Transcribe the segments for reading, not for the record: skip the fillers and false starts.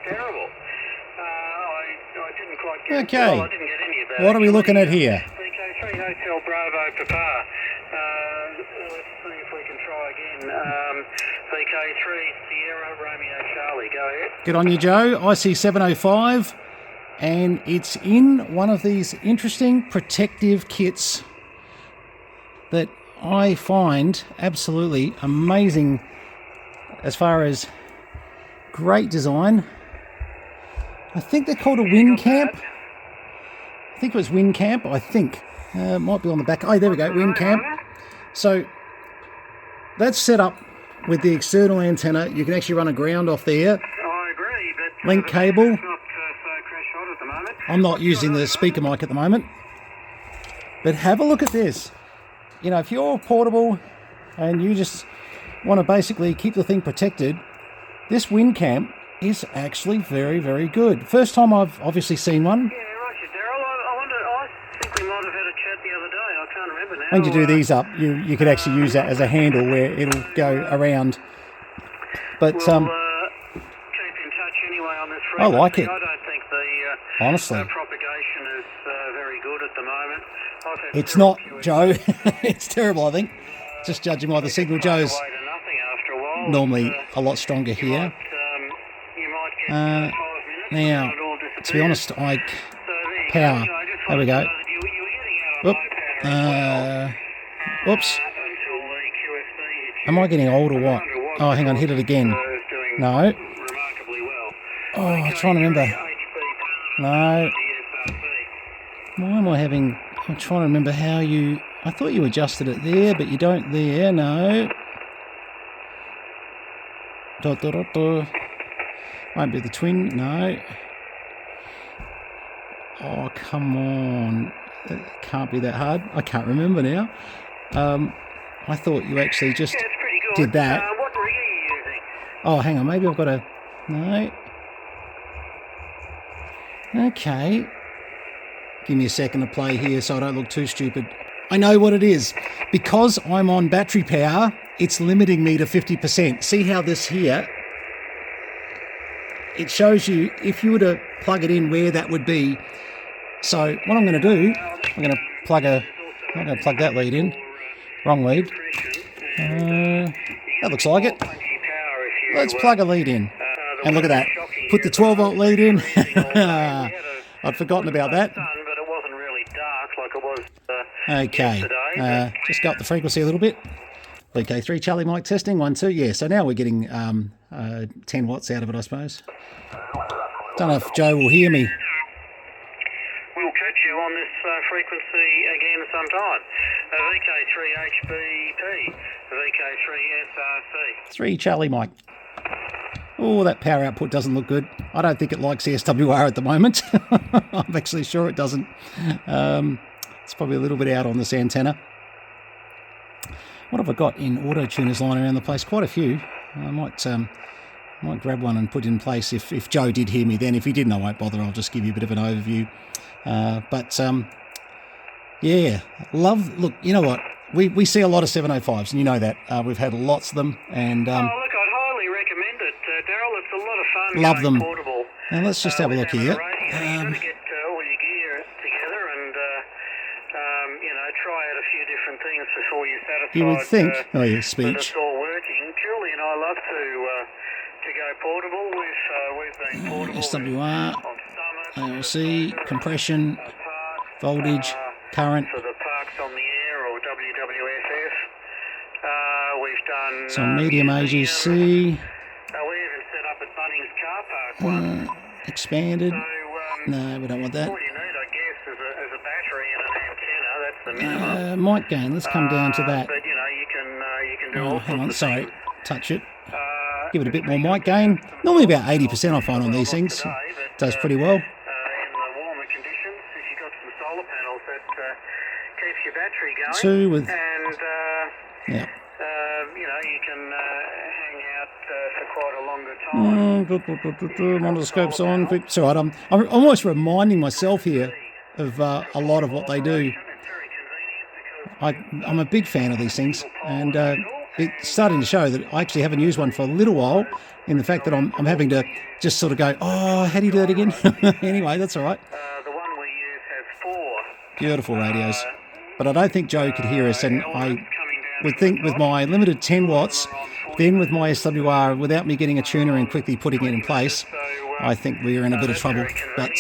Terrible. I didn't quite get Okay. well, I didn't get any of that. What are we looking at here? VK3 Hotel Bravo Papa. Let's see if we can try again. VK3 Sierra Romeo Charlie. Go ahead. Good on you, Joe. IC705. And it's in one of these interesting protective kits that I find absolutely amazing as far as great design. I think they're called a wind camp. I think it was wind camp, I think. It might be on the back. Oh, there we go, wind camp. So that's set up with the external antenna. You can actually run a ground off there. I agree, but Link cable. it's not so crash hot at the moment. I'm not using the speaker mic at the moment. But have a look at this. You know, if you're portable and you just want to basically keep the thing protected, this wind camp is actually very, very good. First time I've obviously seen one. Yeah, right, Daryl. I wonder, I think we might have had a chat the other day. I can't remember now. When you do these up, you could actually use that as a handle where it'll go around. But We'll keep in touch anyway on this I frequency. like it. I don't think the honestly, propagation is very good at the moment. I've had it's several not, QSC Joe. It's terrible, I think. Just judging by the signal, Joe's away to nothing after a while. normally a lot stronger You here. might get 5 minutes Now, and it all to be disappears. honest, So there you power. go. Anyway, I just There we wanted to go. know that you were getting out of Whoop. low power as well. Whoops. Until the QSC hit you. Am I getting old or what? Oh, hang on, hit it again. Is doing No. remarkably well. Oh, I'm trying to remember. No. Why am I having... I'm trying to remember how you... I thought you adjusted it there, but you don't there. No. Dot, dot, dot, dot. Won't be the twin. No. Oh, come on. That can't be that hard. I can't remember now. I thought you actually just Yeah, it's pretty good. did that. What rig are you using? Oh, hang on. Maybe I've got a... No. Okay. Give me a second to play here so I don't look too stupid. I know what it is. Because I'm on battery power, it's limiting me to 50%. See how this here... It shows you if you were to plug it in where that would be. So what I'm going to do, I'm going to plug a... I'm not going to plug that lead in. Wrong lead. That looks like it. Let's plug a lead in. And look at that. Put the 12 volt lead in. I'd forgotten about that. But it wasn't really dark like it was Okay. yesterday. Just go up the frequency a little bit. VK3 Charlie mic testing. 1, 2. Yeah, so now we're getting 10 watts out of it, I suppose. Don't know if Joe will hear me. We'll catch you on this frequency again sometime. VK3HBP, VK3SRC. 3 Charlie mic. Oh, that power output doesn't look good. I don't think it likes the SWR at the moment. I'm actually sure it doesn't. It's probably a little bit out on this antenna. What have I got in auto tuners lying around the place? Quite a few. I might grab one and put it in place if Joe did hear me then. If he didn't, I won't bother. I'll just give you a bit of an overview. Yeah, look, you know what? We see a lot of 705s, and you know that. We've had lots of them, and Look, I'd highly recommend it, Daryl. It's a lot of fun. love going them. Portable. Now let's just have a look here. You've got to get all your gear together and try out a few different things before you're satisfied. You would think. Oh yeah, that speech. it's all working. Julie and I love to go portable. We've been portable SWR, on Summit, ALC, compression, parks, voltage, current. for the parks on the air or WWFF. We've done Some medium AGC, we even set up at Bunnings car park once. expanded. So No, we don't want that. all you need, I guess, is a battery and an antenna. That's the minimum. Mic gain. Let's come down to that. But you can do all Oh, hang on, sorts of sorry. things. Touch it. Give it a bit more mic gain. Normally about 80% I find on these things. Does pretty well. In the warmer conditions, if you've got some solar panels, that keeps your battery going. 2 with... And Yeah. you can hang out for quite a longer time. Monoscope's on. Quick. It's all right. I'm almost reminding myself here of a lot of what they do. It's very convenient because I'm a big fan of these things, and it's starting to show that I actually haven't used one for a little while, in the fact that I'm having to just sort of go, oh, how do you do that again? Anyway, that's all right. The one we use has 4. Beautiful radios. But I don't think Joe could hear us, and I would think with my limited 10 watts, then with my SWR, without me getting a tuner and quickly putting it in place, I think we're in a bit of trouble. But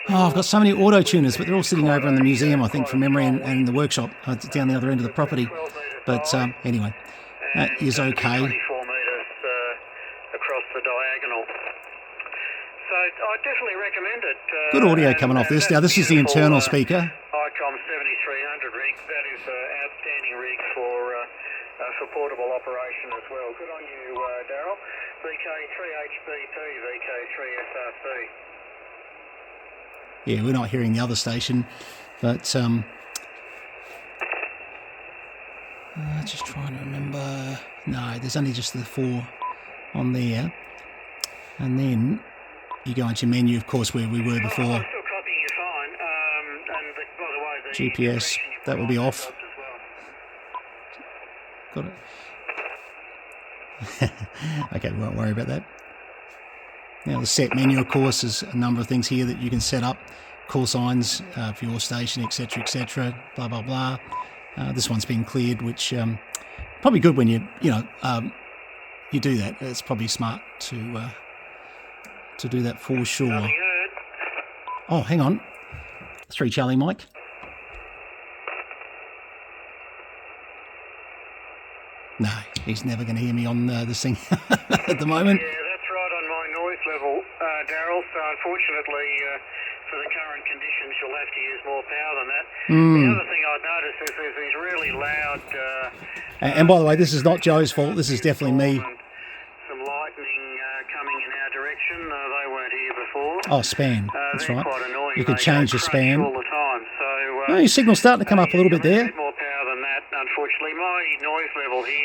I've got so many auto tuners, but they're all sitting over in the museum, I think, from memory, and the workshop down the other end of the property. But anyway, that is okay. 24 metres across the diagonal. So I definitely recommend it. Good audio coming off this. Now, this is the internal speaker. Icom 7300 rig. That is an outstanding rig for portable operation as well. Good on you, Daryl. VK3HBP, VK3SRC. Yeah, we're not hearing the other station, but just trying to remember. No, there's only just the 4 on there, and then you go into your menu, of course, where we were before. I'm still copying you fine. And by the way, the GPS, that will be off. Got it. Okay, we won't worry about that. Now, the set menu, of course, is a number of things here that you can set up. Call signs for your station, etc., blah, blah, blah. This one's been cleared, which probably good when you do that. It's probably smart to do that for sure. Oh, hang on. 3 Charlie Mike. No, he's never going to hear me on this thing at the moment. Yeah, that's right on my noise level, Daryl. So unfortunately, for the current conditions, you'll have to use more power than that. The other thing I've noticed is there's these really loud... and by the way, this is not Joe's fault. This is definitely me. Some lightning coming in our direction. They weren't here before. Oh, span. That's right. Quite annoying. You could change the span. All the time. So, your signal's starting to come up a little bit there. A bit more power than that, unfortunately. My noise level here...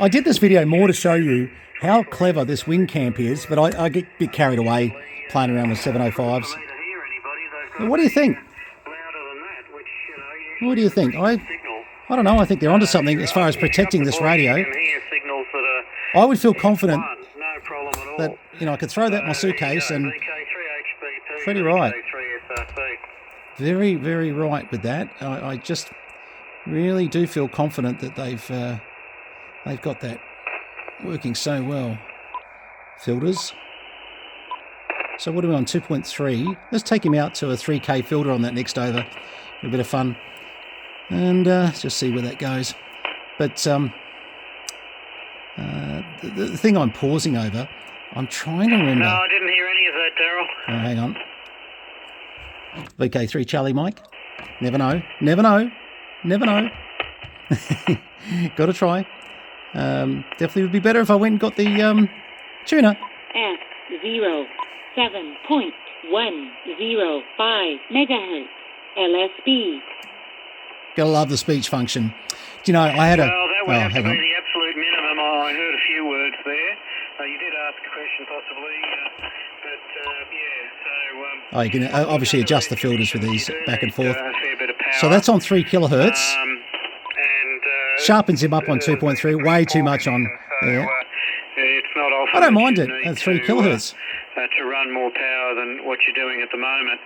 I did this video more to show you how clever this wing camp is, but I get a bit carried away playing around with 705s. What do you think? What do you think? I don't know. I think they're onto something as far as protecting this radio. I would feel confident that I could throw that in my suitcase, and pretty right. Very, very right with that. I just really do feel confident that they've got that working so well. Filters. So what are we on? 2.3. Let's take him out to a 3K filter on that next over. A bit of fun. And just see where that goes. But the thing I'm pausing over, I'm trying to remember. No, I didn't hear any of that, Daryl. Oh, hang on. VK3 Charlie Mike. Never know. Never know. Never know. Got to try. Definitely would be better if I went and got the tuner. F0.105 megahertz LSB. Gotta love the speech function. Do you know, I had Well, that would have to be the absolute minimum. I heard a few words there. You did ask a question possibly, but yeah, so... you can obviously adjust the filters for these back and forth. So that's on 3 kilohertz. Sharpens him up on 2.3, way too much on there. It's not often I don't mind it at 3 kilohertz. To run more power than what you're doing at the moment.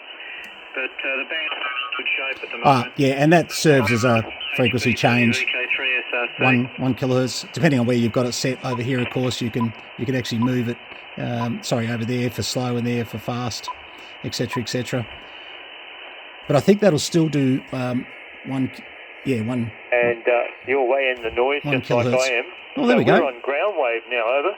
But the band's in good shape at the moment. Yeah, and that serves as a frequency change. 1 kilohertz, depending on where you've got it set. Over here, of course, you can actually move it. Over there for slow and there for fast, etc., etc. But I think that'll still do 1. And you're way in the noise, just kilohertz. like I am. Oh, there we go. We're on ground wave now. Over.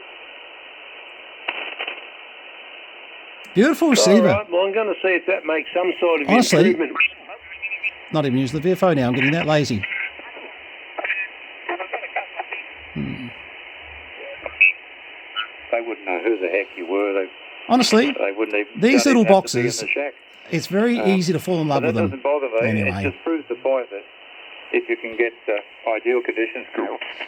Beautiful receiver. All right, well, I'm going to see if that makes some sort of Honestly, improvement. Not even use the VFO now. I'm getting that lazy. They wouldn't know who the heck you were. Honestly, they wouldn't even, these little have to be boxes, in the shack. it's very easy to fall in love with them. That doesn't bother me. Anyway. It just proves the point that if you can get ideal conditions.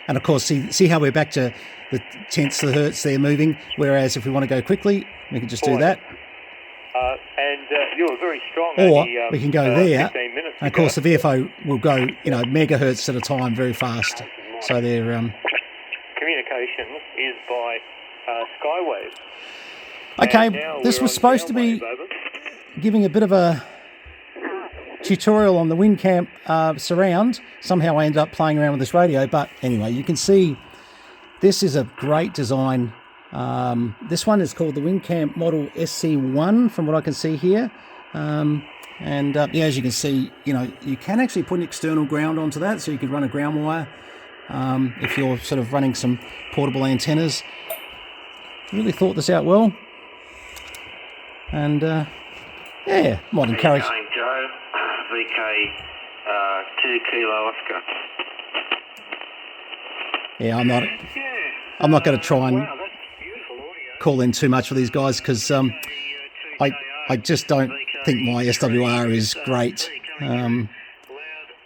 And of course, see how we're back to the tenths of the hertz they're moving, whereas if we want to go quickly, we can just do that. And you were very strong. Or only, we can go there, 15 minutes and of course the VFO will go, you know, megahertz at a time, very fast. So they're communication is by Skywave. okay. This was supposed to be giving a bit of a tutorial on the Winamp surround. Somehow I ended up playing around with this radio, but anyway, you can see this is a great design. This one is called the Winamp model SC1 from what I can see here. Yeah, as you can see, you know, you can actually put an external ground onto that, so you could run a ground wire if you're sort of running some portable antennas. Really thought this out well. And yeah, might encourage. Joe, VK 2 Kilo Oscar. Yeah, I'm not going to try and call in too much for these guys because I just don't think my SWR is great.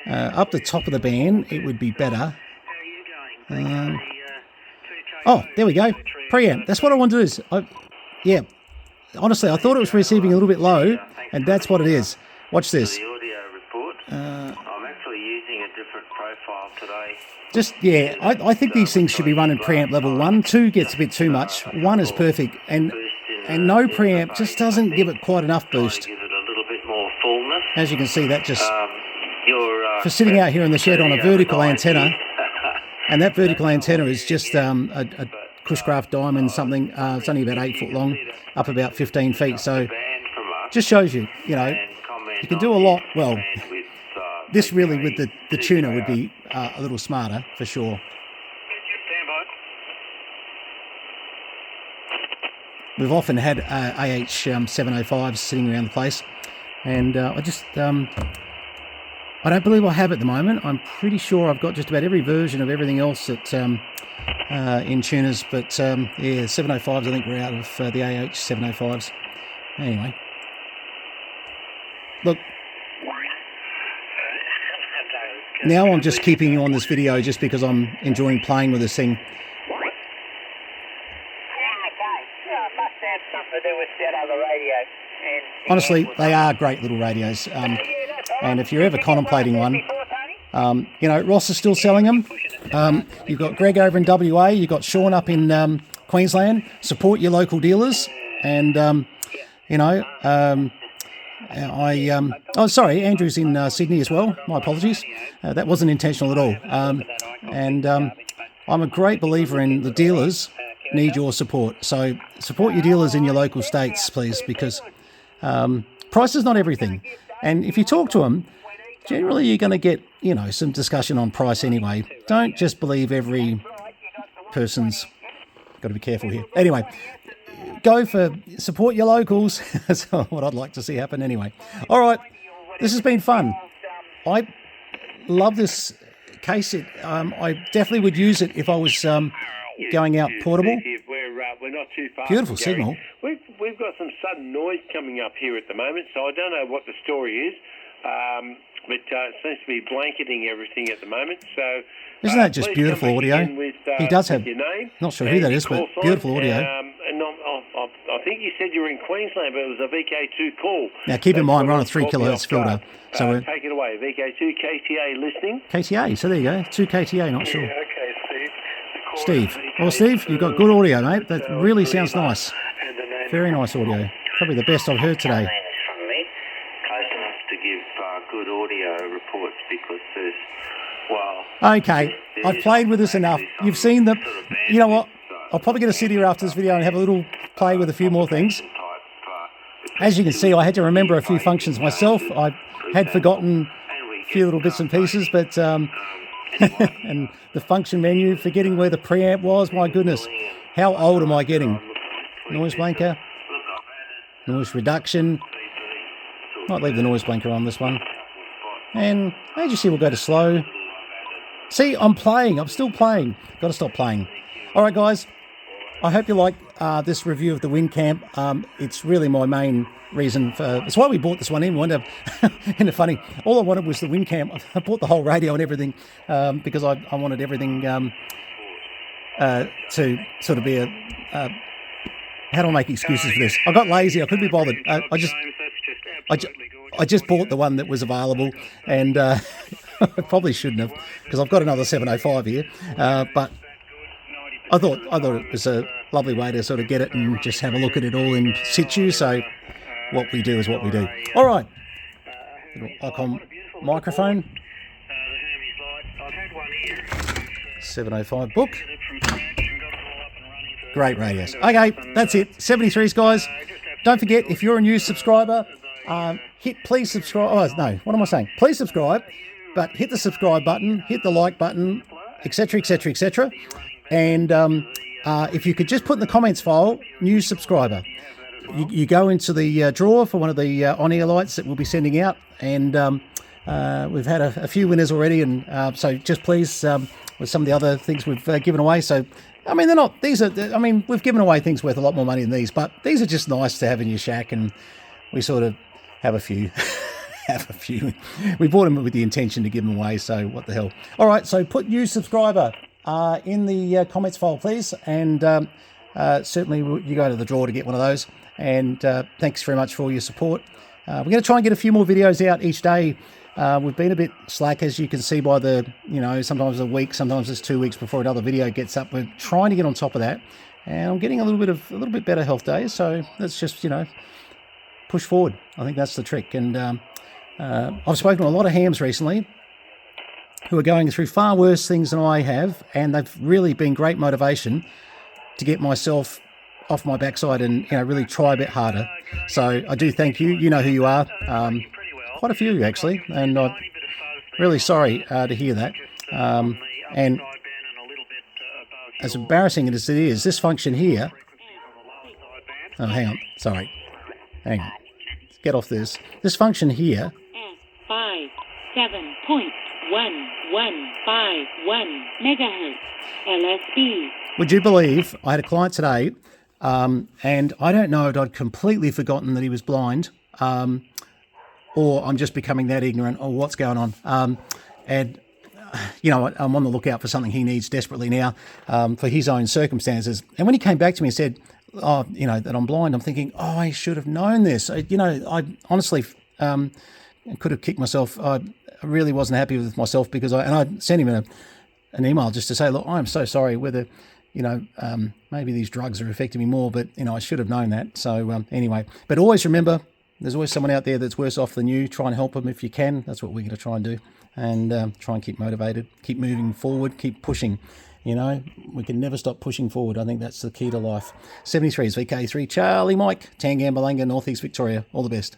Up the top of the band, it would be better. Oh, there we go. Preamp. That's what I want to do. Yeah, honestly, I thought it was receiving a little bit low, and that's what it is. Watch this. The audio report. I'm actually using a different profile today. Just, yeah, I think these things should be running preamp level 1. 2 gets a bit too much. 1 is perfect, and no preamp just doesn't give it quite enough boost. Give it a little bit more fullness. As you can see, that just for sitting out here in the shed on a vertical antenna, and that vertical antenna is just a Cushcraft Diamond something. It's only about 8 foot long, up about 15 feet. So just shows you, you know, you can do a lot. Well, this really with the tuner would be a little smarter for sure. We've often had AH705s sitting around the place, and I don't believe I have at the moment. I'm pretty sure I've got just about every version of everything else that in tuners, but yeah, 705s, I think we're out of the AH705s. Anyway, look, now I'm just keeping you on this video just because I'm enjoying playing with this thing. Honestly, they are great little radios, and if you're ever contemplating one, you know, Ross is still selling them. You've got Greg over in WA, you've got Sean up in Queensland. Support your local dealers, and you know, oh, sorry, Andrew's in Sydney as well. My apologies, that wasn't intentional at all. And I'm a great believer in the dealers need your support. So support your dealers in your local states, please, because price is not everything. And if you talk to them, generally you're going to get, you know, some discussion on price anyway. Don't just believe every person's... Got to be careful here. Anyway, go for support your locals. That's what I'd like to see happen anyway. All right, this has been fun. I love this case. I definitely would use it if I was going out portable. We're not too far. Beautiful signal. We've got some sudden noise coming up here at the moment, so I don't know what the story is, but it seems to be blanketing everything at the moment. So isn't that just beautiful audio? With, he does have, your name, not sure who that is, but beautiful audio. And I think you said you were in Queensland, but it was a VK2 call. Now keep in mind, we're on a 3 kilohertz filter. So take it away, VK2 KTA listening. KTA, so there you go, 2 KTA, not sure. Yeah, okay, Steve. Steve. Well, Steve, you've got good audio, mate. That really sounds nice. Very nice audio. Probably the best I've heard today. From me, close enough to give good audio reports because there's, well... Okay, I've played with this enough. You've seen the... You know what? I'll probably get to sit here after this video and have a little play with a few more things. As you can see, I had to remember a few functions myself. I had forgotten a few little bits and pieces, but... and the function menu, forgetting where the preamp was, my goodness. How old am I getting? Noise blanker. Noise reduction. Might leave the noise blanker on this one. And as you see, we'll go to slow. See, I'm playing. I'm still playing. Got to stop playing. All right, guys. I hope you like this review of the Winamp. It's really my main reason for... It's why we bought this one in. Isn't it funny? All I wanted was the Winamp. I bought the whole radio and everything because I wanted everything to sort of be a... how do I make excuses for this? I got lazy. I couldn't be bothered. I just... James, that's just I just bought the one that was available, and I probably shouldn't have, because I've got another 705 here. But I thought it was a lovely way to sort of get it and just have a look at it all in situ. So what we do is what we do. All right. Little Icom microphone. 705 book. Great radios. Okay, that's it. 73s, guys. Don't forget, if you're a new subscriber, please subscribe. Oh, no, what am I saying? Please subscribe, but hit the subscribe button, hit the like button, etc., etc., etc. And if you could just put in the comments file, new subscriber. You go into the draw for one of the on-air lights that we'll be sending out, and we've had a few winners already, and so just please, with some of the other things we've given away. So, I mean, we've given away things worth a lot more money than these, but these are just nice to have in your shack, and we sort of have a few. We bought them with the intention to give them away, so what the hell. All right, so put new subscriber in the comments file, please, and certainly you go to the draw to get one of those. And thanks very much for all your support. We're going to try and get a few more videos out each day. We've been a bit slack, as you can see by the, sometimes a week, sometimes it's 2 weeks before another video gets up. We're trying to get on top of that, and I'm getting a little bit better health days. So let's just push forward. I think that's the trick. And I've spoken to a lot of hams recently who are going through far worse things than I have, and they've really been great motivation to get myself off my backside and really try a bit harder. So I do thank you. You know who you are. Quite a few of you actually, and I'm really sorry to hear that. And as embarrassing as it is, this function here. Oh, hang on. Sorry. Hang on. Let's get off this. This function here. 57.1151 megahertz LSB. Would you believe I had a client today, and I don't know if I'd completely forgotten that he was blind, or I'm just becoming that ignorant, or what's going on. And I'm on the lookout for something he needs desperately now, for his own circumstances. And when he came back to me and said, that I'm blind, I'm thinking, I should have known this. I honestly could have kicked myself. I really wasn't happy with myself, because I sent him an email just to say, look, I'm so sorry, whether maybe these drugs are affecting me more, but I should have known that. So anyway, but always remember, there's always someone out there that's worse off than you. Try and help them if you can. That's what we're going to try and do, and try and keep motivated, keep moving forward, keep pushing. We can never stop pushing forward. I think that's the key to life. 73 is VK3 Charlie Mike, Tangambulanga, Northeast Victoria. All the best.